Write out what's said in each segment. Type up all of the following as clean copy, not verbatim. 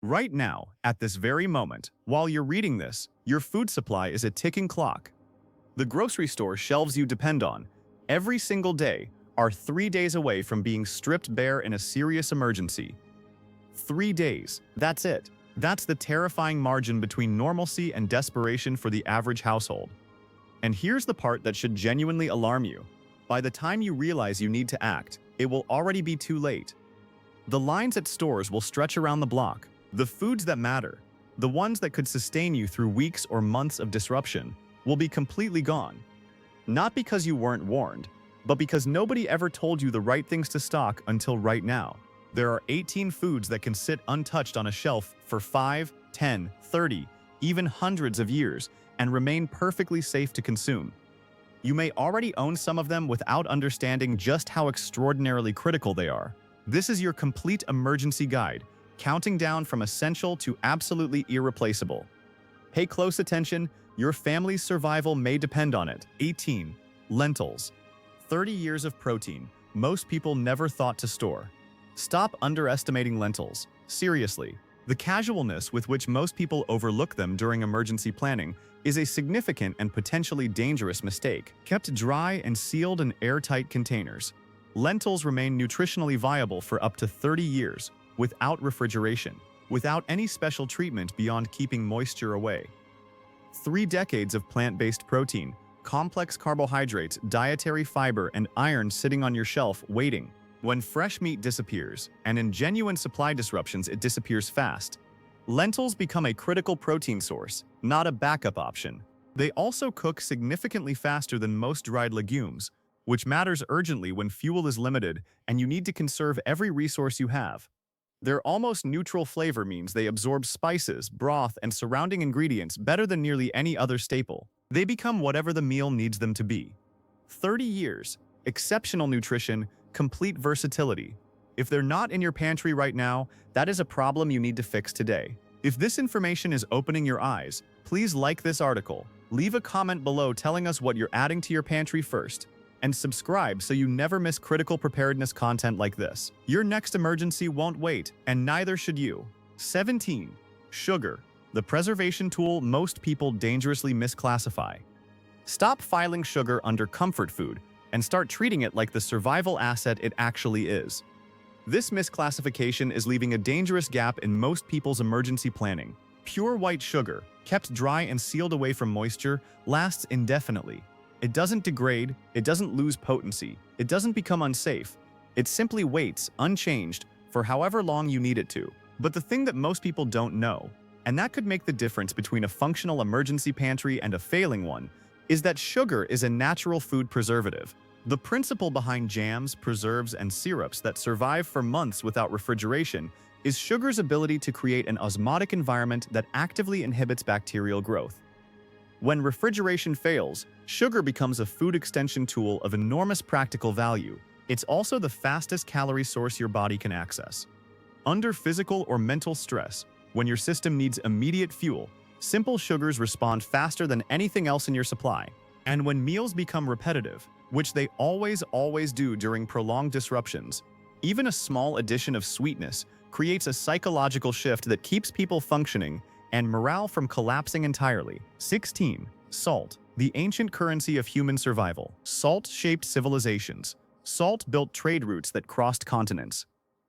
Right now, at this very moment, while you're reading this, your food supply is a ticking clock. The grocery store shelves you depend on, every single day, are 3 days away from being stripped bare in a serious emergency. 3 days, that's it. That's the terrifying margin between normalcy and desperation for the average household. And here's the part that should genuinely alarm you. By the time you realize you need to act, it will already be too late. The lines at stores will stretch around the block. The foods that matter, the ones that could sustain you through weeks or months of disruption, will be completely gone. Not because you weren't warned, but because nobody ever told you the right things to stock until right now. There are 18 foods that can sit untouched on a shelf for 5, 10, 30, even hundreds of years and remain perfectly safe to consume. You may already own some of them without understanding just how extraordinarily critical they are. This is your complete emergency guide, counting down from essential to absolutely irreplaceable. Pay close attention, your family's survival may depend on it. 18. Lentils. 30 years of protein, most people never thought to store. Stop underestimating lentils. Seriously, the casualness with which most people overlook them during emergency planning is a significant and potentially dangerous mistake. Kept dry and sealed in airtight containers, lentils remain nutritionally viable for up to 30 years without refrigeration, without any special treatment beyond keeping moisture away. 3 decades of plant-based protein, complex carbohydrates, dietary fiber, and iron sitting on your shelf waiting. When fresh meat disappears, and in genuine supply disruptions it disappears fast, lentils become a critical protein source, not a backup option. They also cook significantly faster than most dried legumes, which matters urgently when fuel is limited and you need to conserve every resource you have. Their almost neutral flavor means they absorb spices, broth, and surrounding ingredients better than nearly any other staple. They become whatever the meal needs them to be. 30 years, exceptional nutrition, complete versatility. If they're not in your pantry right now, that is a problem you need to fix today. If this information is opening your eyes, please like this article, leave a comment below telling us what you're adding to your pantry first, and subscribe so you never miss critical preparedness content like this. Your next emergency won't wait, and neither should you. 17. Sugar, the preservation tool most people dangerously misclassify. Stop filing sugar under comfort food and start treating it like the survival asset it actually is. This misclassification is leaving a dangerous gap in most people's emergency planning. Pure white sugar, kept dry and sealed away from moisture, lasts indefinitely. It doesn't degrade, it doesn't lose potency, it doesn't become unsafe. It simply waits, unchanged, for however long you need it to. But the thing that most people don't know, and that could make the difference between a functional emergency pantry and a failing one, is that sugar is a natural food preservative. The principle behind jams, preserves, and syrups that survive for months without refrigeration is sugar's ability to create an osmotic environment that actively inhibits bacterial growth. When refrigeration fails, sugar becomes a food extension tool of enormous practical value. It's also the fastest calorie source your body can access. Under physical or mental stress, when your system needs immediate fuel, simple sugars respond faster than anything else in your supply. And when meals become repetitive, which they always do during prolonged disruptions, even a small addition of sweetness creates a psychological shift that keeps people functioning and morale from collapsing entirely. 16. Salt, the ancient currency of human survival. Salt shaped civilizations. Salt built trade routes that crossed continents.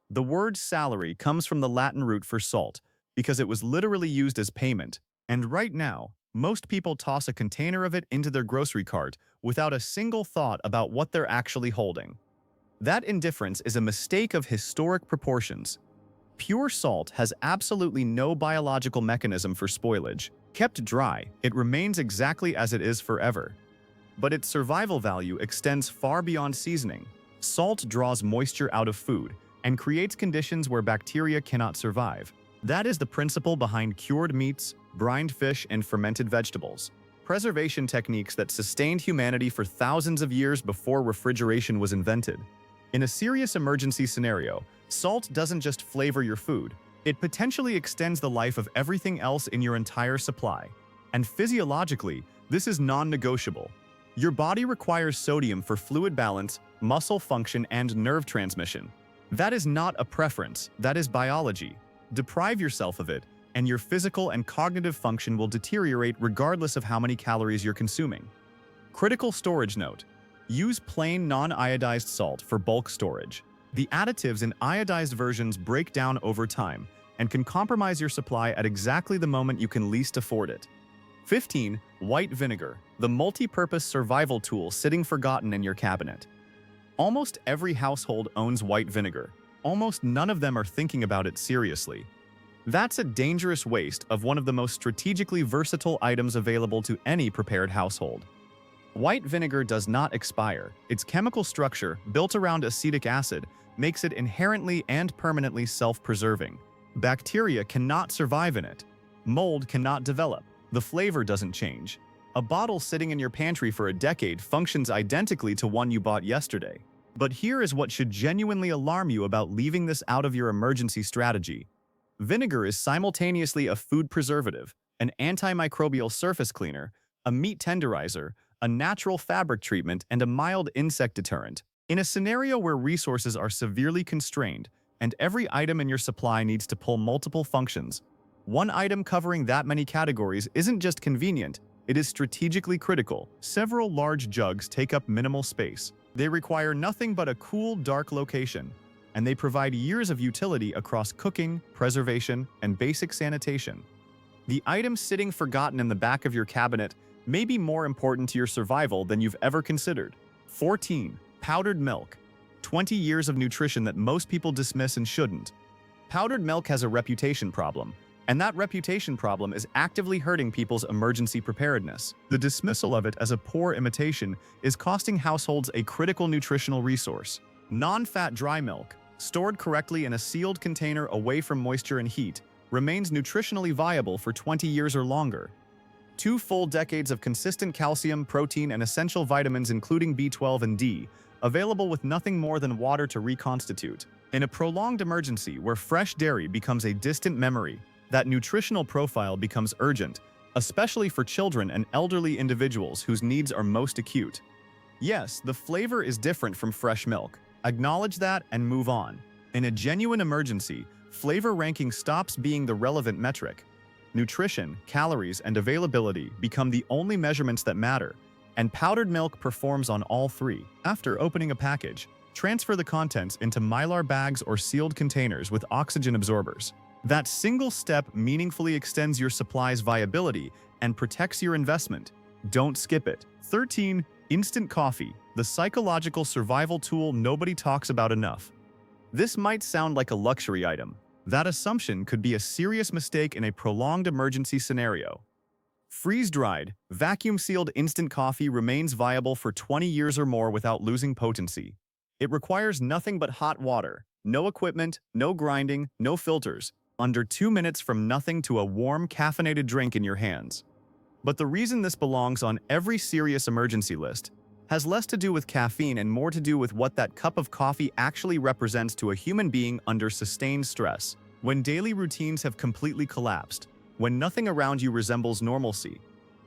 The word salary comes from the Latin root for salt, because it was literally used as payment. And right now, most people toss a container of it into their grocery cart without a single thought about what they're actually holding. That indifference is a mistake of historic proportions. Pure salt has absolutely no biological mechanism for spoilage. Kept dry, it remains exactly as it is forever. But its survival value extends far beyond seasoning. Salt draws moisture out of food and creates conditions where bacteria cannot survive. That is the principle behind cured meats, brined fish, and fermented vegetables. Preservation techniques that sustained humanity for thousands of years before refrigeration was invented. In a serious emergency scenario, salt doesn't just flavor your food, it potentially extends the life of everything else in your entire supply. And physiologically, this is non-negotiable. Your body requires sodium for fluid balance, muscle function, and nerve transmission. That is not a preference, that is biology. Deprive yourself of it, and your physical and cognitive function will deteriorate regardless of how many calories you're consuming. Critical storage note: use plain non-iodized salt for bulk storage. The additives in iodized versions break down over time and can compromise your supply at exactly the moment you can least afford it. 15. White vinegar, the multi-purpose survival tool sitting forgotten in your cabinet. Almost every household owns white vinegar. Almost none of them are thinking about it seriously. That's a dangerous waste of one of the most strategically versatile items available to any prepared household. White vinegar does not expire. Its chemical structure, built around acetic acid, makes it inherently and permanently self-preserving. Bacteria cannot survive in it. Mold cannot develop. The flavor doesn't change. A bottle sitting in your pantry for a decade functions identically to one you bought yesterday. But here is what should genuinely alarm you about leaving this out of your emergency strategy. Vinegar is simultaneously a food preservative, an antimicrobial surface cleaner, a meat tenderizer, a natural fabric treatment, and a mild insect deterrent. In a scenario where resources are severely constrained and every item in your supply needs to pull multiple functions, one item covering that many categories isn't just convenient, it is strategically critical. Several large jugs take up minimal space. They require nothing but a cool, dark location, and they provide years of utility across cooking, preservation, and basic sanitation. The item sitting forgotten in the back of your cabinet may be more important to your survival than you've ever considered. 14. Powdered milk. 20 years of nutrition that most people dismiss and shouldn't. Powdered milk has a reputation problem, and that reputation problem is actively hurting people's emergency preparedness. The dismissal of it as a poor imitation is costing households a critical nutritional resource. Non-fat dry milk, stored correctly in a sealed container away from moisture and heat, remains nutritionally viable for 20 years or longer. 2 full decades of consistent calcium, protein, and essential vitamins including B12 and D, available with nothing more than water to reconstitute. In a prolonged emergency where fresh dairy becomes a distant memory, that nutritional profile becomes urgent, especially for children and elderly individuals whose needs are most acute. Yes, the flavor is different from fresh milk. Acknowledge that and move on. In a genuine emergency, flavor ranking stops being the relevant metric. Nutrition, calories, and availability become the only measurements that matter, and powdered milk performs on all three. After opening a package, transfer the contents into Mylar bags or sealed containers with oxygen absorbers. That single step meaningfully extends your supply's viability and protects your investment. Don't skip it. 13. Instant coffee, the psychological survival tool nobody talks about enough. This might sound like a luxury item. That assumption could be a serious mistake in a prolonged emergency scenario. Freeze-dried, vacuum-sealed instant coffee remains viable for 20 years or more without losing potency. It requires nothing but hot water, no equipment, no grinding, no filters, under 2 minutes from nothing to a warm, caffeinated drink in your hands. But the reason this belongs on every serious emergency list has less to do with caffeine and more to do with what that cup of coffee actually represents to a human being under sustained stress. When daily routines have completely collapsed, when nothing around you resembles normalcy,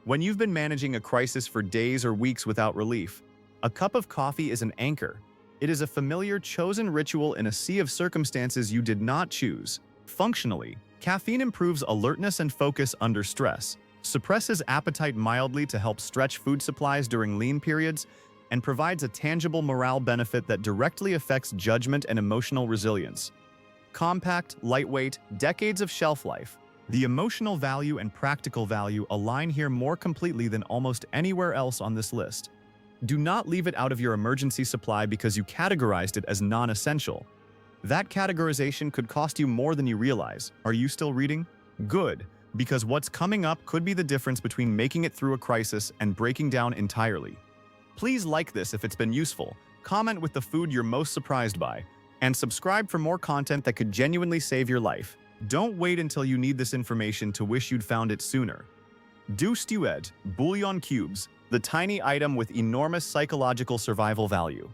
when you've been managing a crisis for days or weeks without relief, a cup of coffee is an anchor. It is a familiar, chosen ritual in a sea of circumstances you did not choose. Functionally, caffeine improves alertness and focus under stress, suppresses appetite mildly to help stretch food supplies during lean periods, and provides a tangible morale benefit that directly affects judgment and emotional resilience. Compact, lightweight, decades of shelf life. The emotional value and practical value align here more completely than almost anywhere else on this list. Do not leave it out of your emergency supply because you categorized it as non-essential. That categorization could cost you more than you realize. Are you still reading? Good, because what's coming up could be the difference between making it through a crisis and breaking down entirely. Please like this if it's been useful, comment with the food you're most surprised by, and subscribe for more content that could genuinely save your life. Don't wait until you need this information to wish you'd found it sooner. Do stewed, bouillon cubes, the tiny item with enormous psychological survival value.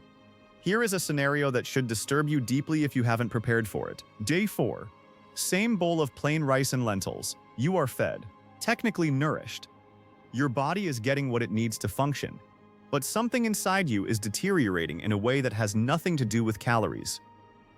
Here is a scenario that should disturb you deeply if you haven't prepared for it. Day 4. Same bowl of plain rice and lentils. You are fed, technically nourished. Your body is getting what it needs to function, but something inside you is deteriorating in a way that has nothing to do with calories.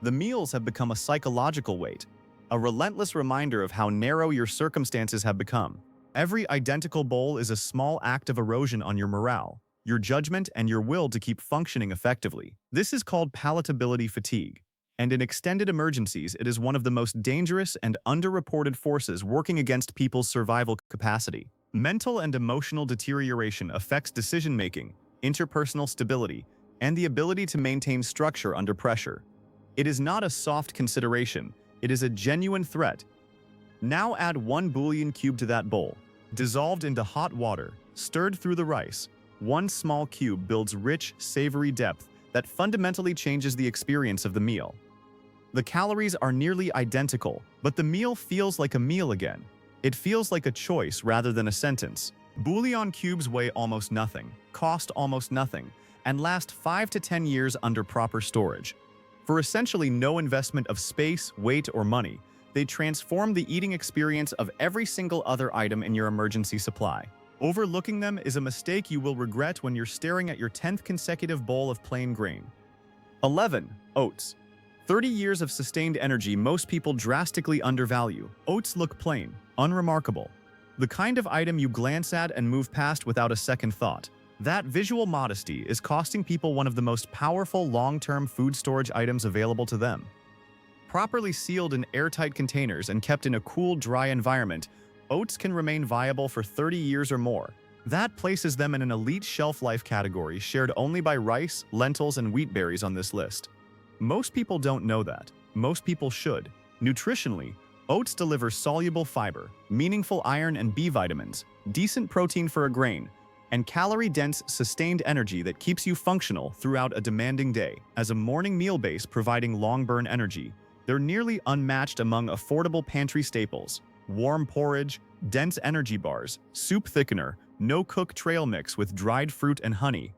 The meals have become a psychological weight. a relentless reminder of how narrow your circumstances have become. Every identical bowl is a small act of erosion on your morale, your judgment, and your will to keep functioning effectively. This is called palatability fatigue, and in extended emergencies, it is one of the most dangerous and underreported forces working against people's survival capacity. Mental and emotional deterioration affects decision-making, interpersonal stability, and the ability to maintain structure under pressure. It is not a soft consideration, it is a genuine threat. Now add 1 bouillon cube to that bowl. Dissolved into hot water, stirred through the rice, 1 small cube builds rich, savory depth that fundamentally changes the experience of the meal. The calories are nearly identical, but the meal feels like a meal again. It feels like a choice rather than a sentence. Bouillon cubes weigh almost nothing, cost almost nothing, and last 5 to 10 years under proper storage. For essentially no investment of space, weight, or money, they transform the eating experience of every single other item in your emergency supply. Overlooking them is a mistake you will regret when you're staring at your 10th consecutive bowl of plain grain. 11. Oats. 30 years of sustained energy most people drastically undervalue. Oats look plain, unremarkable. The kind of item you glance at and move past without a second thought. That visual modesty is costing people one of the most powerful long-term food storage items available to them. Properly sealed in airtight containers and kept in a cool, dry environment, oats can remain viable for 30 years or more. That places them in an elite shelf life category shared only by rice, lentils, and wheat berries on this list. Most people don't know that. Most people should. Nutritionally, oats deliver soluble fiber, meaningful iron and B vitamins, decent protein for a grain, and calorie-dense, sustained energy that keeps you functional throughout a demanding day. As a morning meal base providing long-burn energy, they're nearly unmatched among affordable pantry staples. Warm porridge, dense energy bars, soup thickener, no-cook trail mix with dried fruit and honey.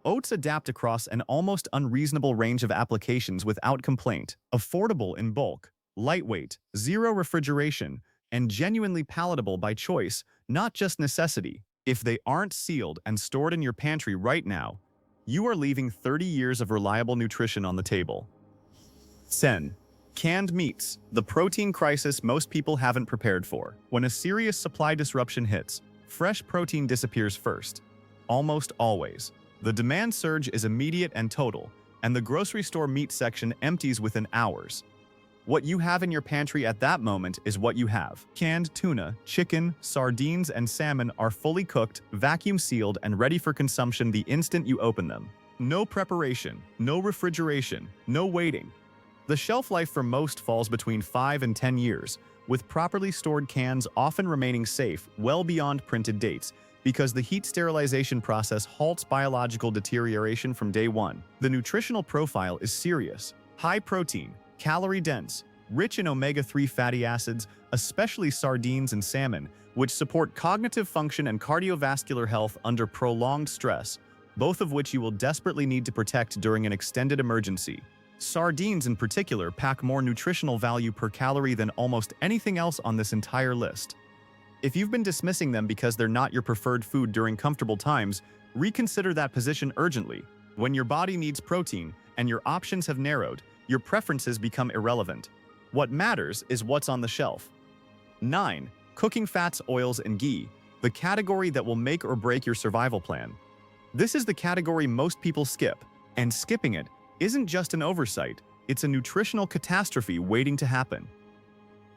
Oats adapt across an almost unreasonable range of applications without complaint. Affordable in bulk, lightweight, zero refrigeration, and genuinely palatable by choice, not just necessity. If they aren't sealed and stored in your pantry right now, you are leaving 30 years of reliable nutrition on the table. 10. Canned meats, the protein crisis most people haven't prepared for. When a serious supply disruption hits, fresh protein disappears first. Almost always. The demand surge is immediate and total, and the grocery store meat section empties within hours. What you have in your pantry at that moment is what you have. Canned tuna, chicken, sardines, and salmon are fully cooked, vacuum sealed, and ready for consumption the instant you open them. No preparation, no refrigeration, no waiting. The shelf life for most falls between 5 and 10 years, with properly stored cans often remaining safe well beyond printed dates, because the heat sterilization process halts biological deterioration from day one. The nutritional profile is serious. High protein, calorie-dense, rich in omega-3 fatty acids, especially sardines and salmon, which support cognitive function and cardiovascular health under prolonged stress, both of which you will desperately need to protect during an extended emergency. Sardines in particular pack more nutritional value per calorie than almost anything else on this entire list. If you've been dismissing them because they're not your preferred food during comfortable times, reconsider that position urgently. When your body needs protein and your options have narrowed, your preferences become irrelevant. What matters is what's on the shelf. 9. Cooking fats, oils, and ghee, the category that will make or break your survival plan. This is the category most people skip, and skipping it isn't just an oversight, it's a nutritional catastrophe waiting to happen.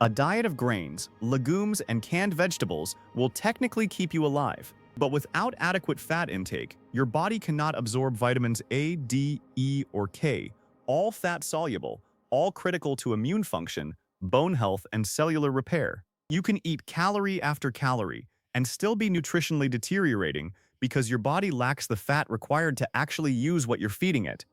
A diet of grains, legumes, and canned vegetables will technically keep you alive, but without adequate fat intake, your body cannot absorb vitamins A, D, E, or K, all fat-soluble, all critical to immune function, bone health, and cellular repair. You can eat calorie after calorie and still be nutritionally deteriorating because your body lacks the fat required to actually use what you're feeding it.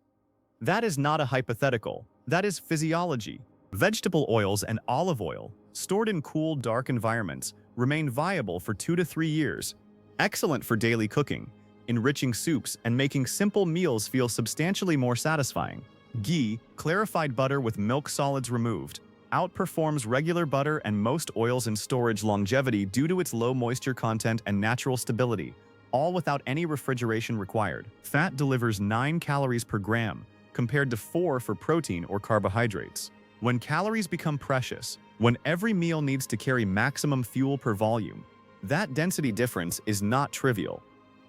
That is not a hypothetical. That is physiology. Vegetable oils and olive oil, stored in cool, dark environments, remain viable for 2 to 3 years. Excellent for daily cooking, enriching soups, and making simple meals feel substantially more satisfying. Ghee, clarified butter with milk solids removed, outperforms regular butter and most oils in storage longevity due to its low moisture content and natural stability, all without any refrigeration required. Fat delivers 9 calories per gram, compared to 4 for protein or carbohydrates. When calories become precious, When every meal needs to carry maximum fuel per volume, that density difference is not trivial.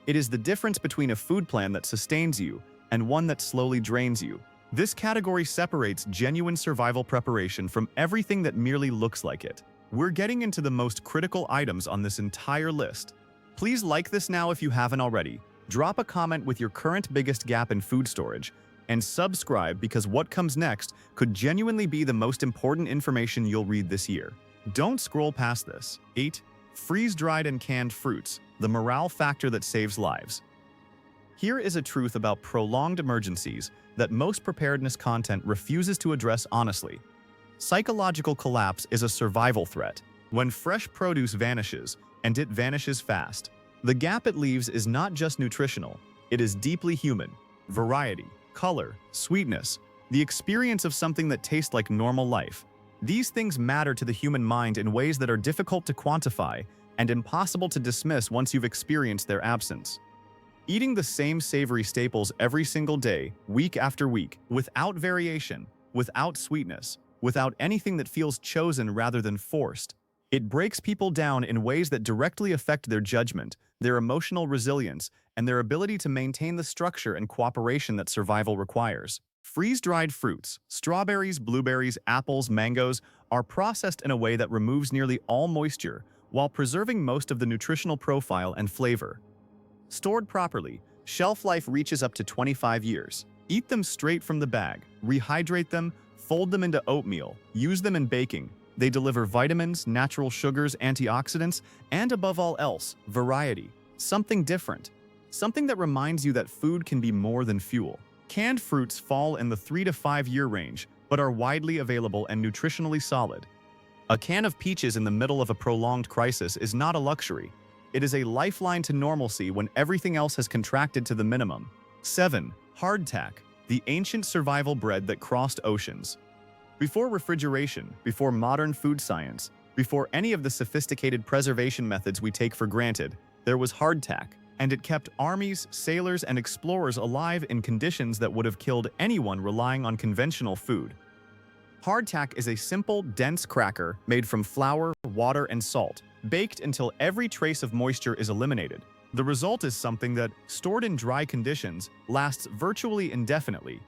It is the difference between a food plan that sustains you and one that slowly drains you. This category separates genuine survival preparation from everything that merely looks like it. We're getting into the most critical items on this entire list. Please like this now if you haven't already, drop a comment with your current biggest gap in food storage, and subscribe because what comes next could genuinely be the most important information you'll read this year. Don't scroll past this. 8. Freeze-dried and canned fruits, the morale factor that saves lives. Here is a truth about prolonged emergencies that most preparedness content refuses to address honestly. Psychological collapse is a survival threat. When fresh produce vanishes, and it vanishes fast, the gap it leaves is not just nutritional, it is deeply human. Variety, color, sweetness, the experience of something that tastes like normal life. These things matter to the human mind in ways that are difficult to quantify and impossible to dismiss once you've experienced their absence. Eating the same savory staples every single day, week after week, without variation, without sweetness, without anything that feels chosen rather than forced, it breaks people down in ways that directly affect their judgment, their emotional resilience, and their ability to maintain the structure and cooperation that survival requires. Freeze-dried fruits, strawberries, blueberries, apples, mangoes, are processed in a way that removes nearly all moisture while preserving most of the nutritional profile and flavor. Stored properly, shelf life reaches up to 25 years. Eat them straight from the bag, rehydrate them, fold them into oatmeal, use them in baking. They deliver vitamins, natural sugars, antioxidants, and above all else, variety. Something different. Something that reminds you that food can be more than fuel. Canned fruits fall in the 3 to 5 year range, but are widely available and nutritionally solid. A can of peaches in the middle of a prolonged crisis is not a luxury. It is a lifeline to normalcy when everything else has contracted to the minimum. 7. Hardtack, the ancient survival bread that crossed oceans. Before refrigeration, before modern food science, before any of the sophisticated preservation methods we take for granted, there was hardtack, and it kept armies, sailors, and explorers alive in conditions that would have killed anyone relying on conventional food. Hardtack is a simple, dense cracker made from flour, water, and salt, baked until every trace of moisture is eliminated. The result is something that, stored in dry conditions, lasts virtually indefinitely.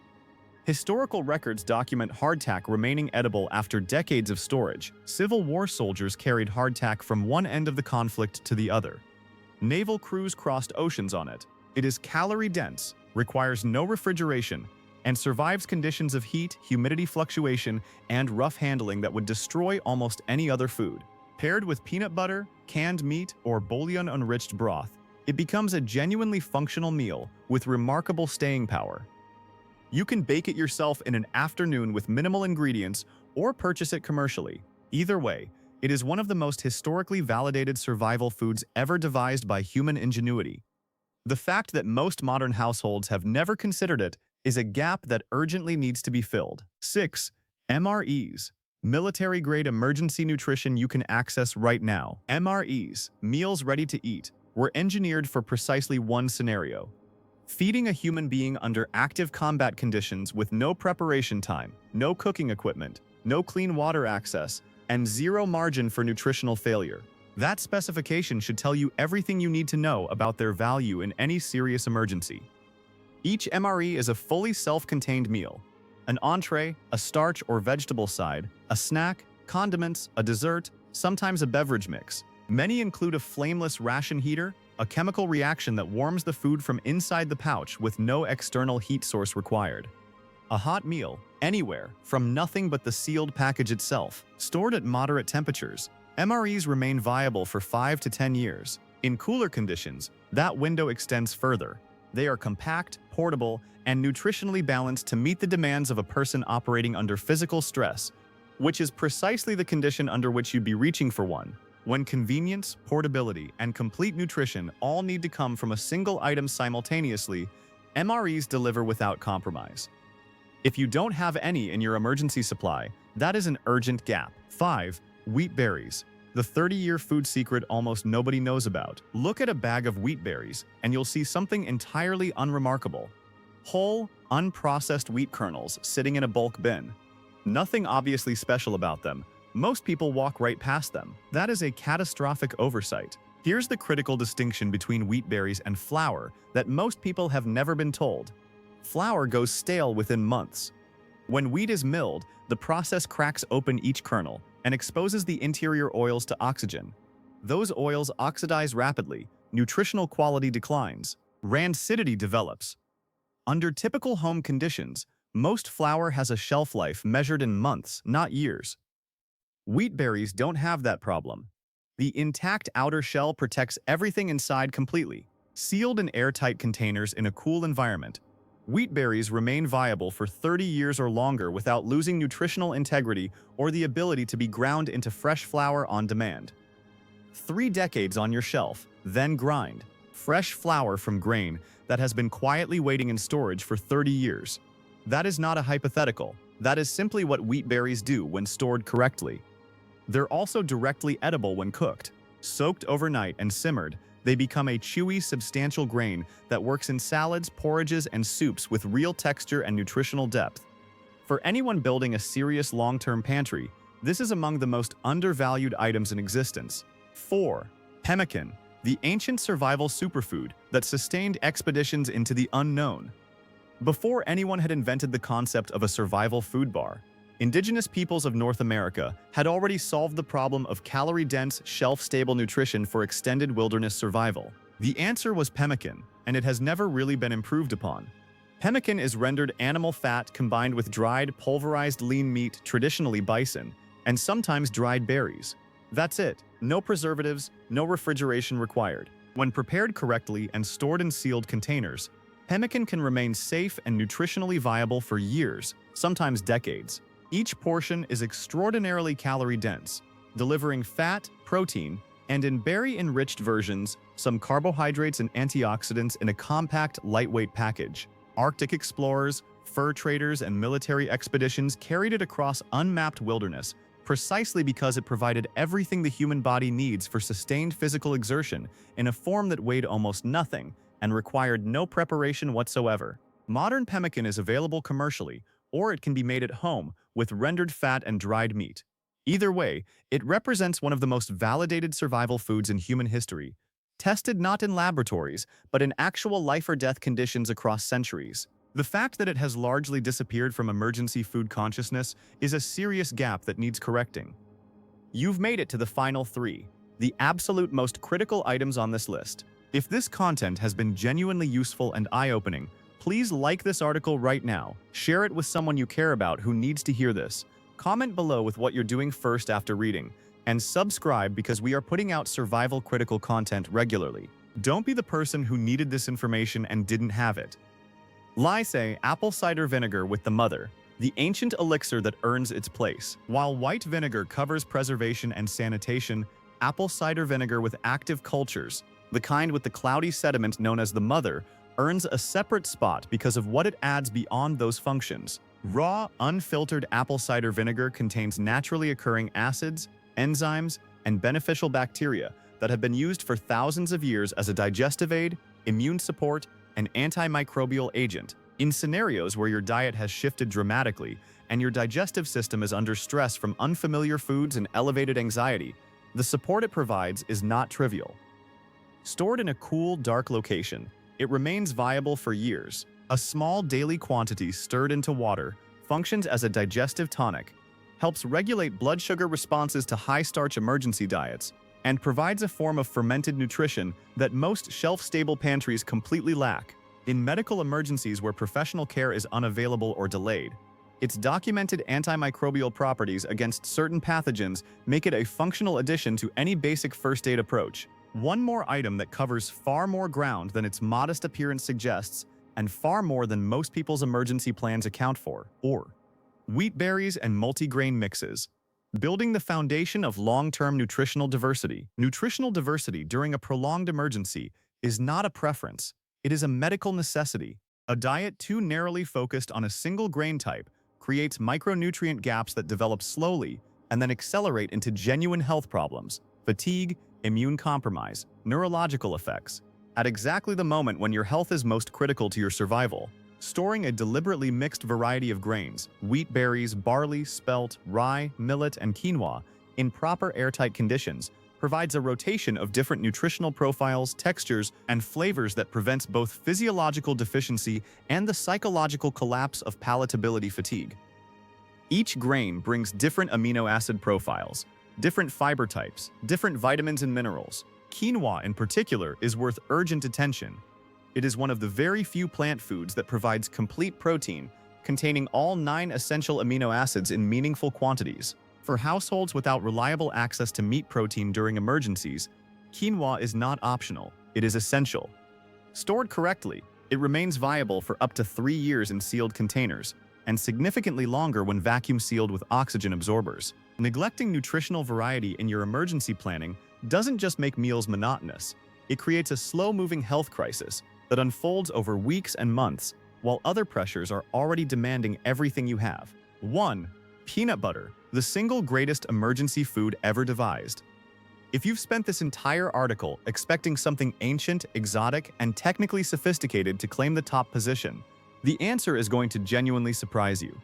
Historical records document hardtack remaining edible after decades of storage. Civil War soldiers carried hardtack from one end of the conflict to the other. Naval crews crossed oceans on it. It is calorie-dense, requires no refrigeration, and survives conditions of heat, humidity fluctuation, and rough handling that would destroy almost any other food. Paired with peanut butter, canned meat, or bouillon-enriched broth, it becomes a genuinely functional meal with remarkable staying power. You can bake it yourself in an afternoon with minimal ingredients or purchase it commercially. Either way, it is one of the most historically validated survival foods ever devised by human ingenuity. The fact that most modern households have never considered it is a gap that urgently needs to be filled. 6. MREs, military-grade emergency nutrition you can access right now. MREs, meals ready to eat, were engineered for precisely one scenario: feeding a human being under active combat conditions with no preparation time, no cooking equipment, no clean water access, and zero margin for nutritional failure. That specification should tell you everything you need to know about their value in any serious emergency. Each MRE is a fully self-contained meal: an entree, a starch or vegetable side, a snack, condiments, a dessert, sometimes a beverage mix. Many include a flameless ration heater, a chemical reaction that warms the food from inside the pouch with no external heat source required. A hot meal, anywhere, from nothing but the sealed package itself. Stored at moderate temperatures, MREs remain viable for 5 to 10 years. In cooler conditions, that window extends further. They are compact, portable, and nutritionally balanced to meet the demands of a person operating under physical stress, which is precisely the condition under which you'd be reaching for one. When convenience, portability, and complete nutrition all need to come from a single item simultaneously, MREs deliver without compromise. If you don't have any in your emergency supply, that is an urgent gap. 5. Wheat berries, the 30-year food secret almost nobody knows about. Look at a bag of wheat berries, and you'll see something entirely unremarkable: whole, unprocessed wheat kernels sitting in a bulk bin. Nothing obviously special about them, Most people walk right past them. That is a catastrophic oversight. Here's the critical distinction between wheat berries and flour that most people have never been told. Flour goes stale within months. When wheat is milled, the process cracks open each kernel and exposes the interior oils to oxygen. Those oils oxidize rapidly, nutritional quality declines, rancidity develops. Under typical home conditions, most flour has a shelf life measured in months, not years. Wheat berries don't have that problem. The intact outer shell protects everything inside completely, sealed in airtight containers in a cool environment. Wheat berries remain viable for 30 years or longer without losing nutritional integrity or the ability to be ground into fresh flour on demand. 3 decades on your shelf, then grind. Fresh flour from grain that has been quietly waiting in storage for 30 years. That is not a hypothetical. That is simply what wheat berries do when stored correctly. They're also directly edible when cooked. Soaked overnight and simmered, they become a chewy, substantial grain that works in salads, porridges, and soups with real texture and nutritional depth. For anyone building a serious long-term pantry, this is among the most undervalued items in existence. 4. Pemmican, the ancient survival superfood that sustained expeditions into the unknown. Before anyone had invented the concept of a survival food bar, indigenous peoples of North America had already solved the problem of calorie-dense, shelf-stable nutrition for extended wilderness survival. The answer was pemmican, and it has never really been improved upon. Pemmican is rendered animal fat combined with dried, pulverized lean meat, traditionally bison, and sometimes dried berries. That's it. No preservatives, no refrigeration required. When prepared correctly and stored in sealed containers, pemmican can remain safe and nutritionally viable for years, sometimes decades. Each portion is extraordinarily calorie-dense, delivering fat, protein, and in berry-enriched versions, some carbohydrates and antioxidants in a compact, lightweight package. Arctic explorers, fur traders, and military expeditions carried it across unmapped wilderness, precisely because it provided everything the human body needs for sustained physical exertion in a form that weighed almost nothing and required no preparation whatsoever. Modern pemmican is available commercially, or it can be made at home with rendered fat and dried meat. Either way, it represents one of the most validated survival foods in human history, tested not in laboratories, but in actual life-or-death conditions across centuries. The fact that it has largely disappeared from emergency food consciousness is a serious gap that needs correcting. You've made it to the final 3, the absolute most critical items on this list. If this content has been genuinely useful and eye-opening, please like this article right now, share it with someone you care about who needs to hear this, comment below with what you're doing first after reading, and subscribe because we are putting out survival-critical content regularly. Don't be the person who needed this information and didn't have it. Lysay apple cider vinegar with the mother, the ancient elixir that earns its place. While white vinegar covers preservation and sanitation, apple cider vinegar with active cultures, the kind with the cloudy sediment known as the mother, earns a separate spot because of what it adds beyond those functions. Raw, unfiltered apple cider vinegar contains naturally occurring acids, enzymes, and beneficial bacteria that have been used for thousands of years as a digestive aid, immune support, and antimicrobial agent. In scenarios where your diet has shifted dramatically and your digestive system is under stress from unfamiliar foods and elevated anxiety, the support it provides is not trivial. Stored in a cool, dark location, it remains viable for years. A small daily quantity stirred into water functions as a digestive tonic, helps regulate blood sugar responses to high-starch emergency diets, and provides a form of fermented nutrition that most shelf-stable pantries completely lack. In medical emergencies where professional care is unavailable or delayed, its documented antimicrobial properties against certain pathogens make it a functional addition to any basic first aid approach. One more item that covers far more ground than its modest appearance suggests, and far more than most people's emergency plans account for, or wheat berries and multigrain mixes. Building the foundation of long-term nutritional diversity. Nutritional diversity during a prolonged emergency is not a preference. It is a medical necessity. A diet too narrowly focused on a single grain type creates micronutrient gaps that develop slowly and then accelerate into genuine health problems, fatigue, immune compromise, neurological effects. At exactly the moment when your health is most critical to your survival, Storing a deliberately mixed variety of grains, wheat berries, barley, spelt, rye, millet, and quinoa, in proper airtight conditions, provides a rotation of different nutritional profiles, textures, and flavors that prevents both physiological deficiency and the psychological collapse of palatability fatigue. Each grain brings different amino acid profiles, different fiber types, different vitamins and minerals. Quinoa, in particular, is worth urgent attention. It is one of the very few plant foods that provides complete protein, containing all 9 essential amino acids in meaningful quantities. For households without reliable access to meat protein during emergencies, quinoa is not optional, it is essential. Stored correctly, it remains viable for up to 3 years in sealed containers, and significantly longer when vacuum sealed with oxygen absorbers. Neglecting nutritional variety in your emergency planning doesn't just make meals monotonous, it creates a slow-moving health crisis that unfolds over weeks and months, while other pressures are already demanding everything you have. 1. Peanut butter, the single greatest emergency food ever devised. If you've spent this entire article expecting something ancient, exotic, and technically sophisticated to claim the top position, the answer is going to genuinely surprise you.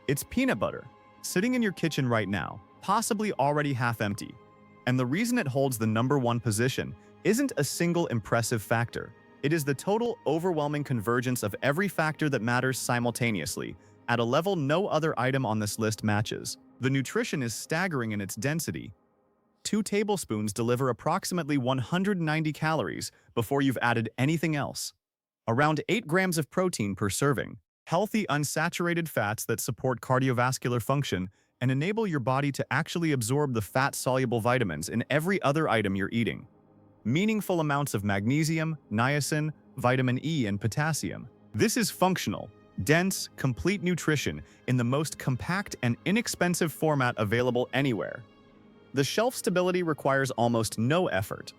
It's peanut butter, sitting in your kitchen right now, possibly already half empty. And the reason it holds the #1 position isn't a single impressive factor. It is the total, overwhelming convergence of every factor that matters simultaneously, at a level no other item on this list matches. The nutrition is staggering in its density. 2 tablespoons deliver approximately 190 calories before you've added anything else. Around 8 grams of protein per serving. Healthy, unsaturated fats that support cardiovascular function and enable your body to actually absorb the fat-soluble vitamins in every other item you're eating. Meaningful amounts of magnesium, niacin, vitamin E, and potassium. This is functional, dense, complete nutrition in the most compact and inexpensive format available anywhere. The shelf stability requires almost no effort.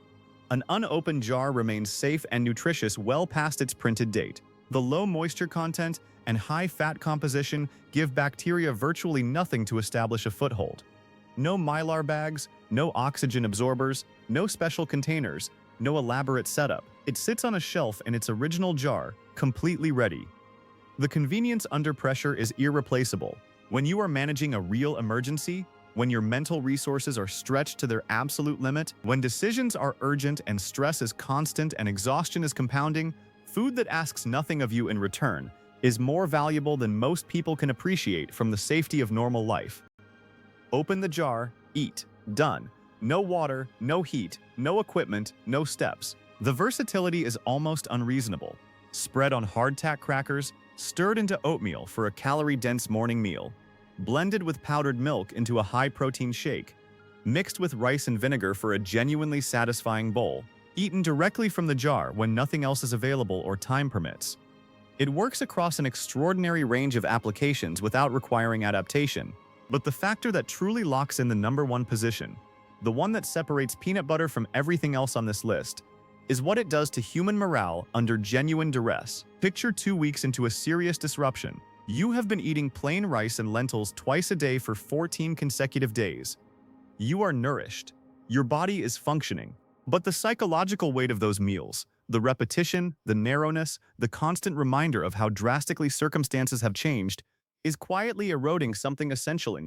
An unopened jar remains safe and nutritious well past its printed date. The low moisture content and high fat composition give bacteria virtually nothing to establish a foothold. No Mylar bags, no oxygen absorbers, no special containers, no elaborate setup. It sits on a shelf in its original jar, completely ready. The convenience under pressure is irreplaceable. When you are managing a real emergency, when your mental resources are stretched to their absolute limit, when decisions are urgent and stress is constant and exhaustion is compounding, food that asks nothing of you in return is more valuable than most people can appreciate from the safety of normal life. Open the jar, eat, done. No water, no heat, no equipment, no steps. The versatility is almost unreasonable. Spread on hardtack crackers, stirred into oatmeal for a calorie-dense morning meal, blended with powdered milk into a high-protein shake, mixed with rice and vinegar for a genuinely satisfying bowl, eaten directly from the jar when nothing else is available or time permits. It works across an extraordinary range of applications without requiring adaptation, but the factor that truly locks in the #1 position, the one that separates peanut butter from everything else on this list, is what it does to human morale under genuine duress. Picture 2 weeks into a serious disruption. You have been eating plain rice and lentils twice a day for 14 consecutive days. You are nourished. Your body is functioning. But the psychological weight of those meals, the repetition, the narrowness, the constant reminder of how drastically circumstances have changed, is quietly eroding something essential in you.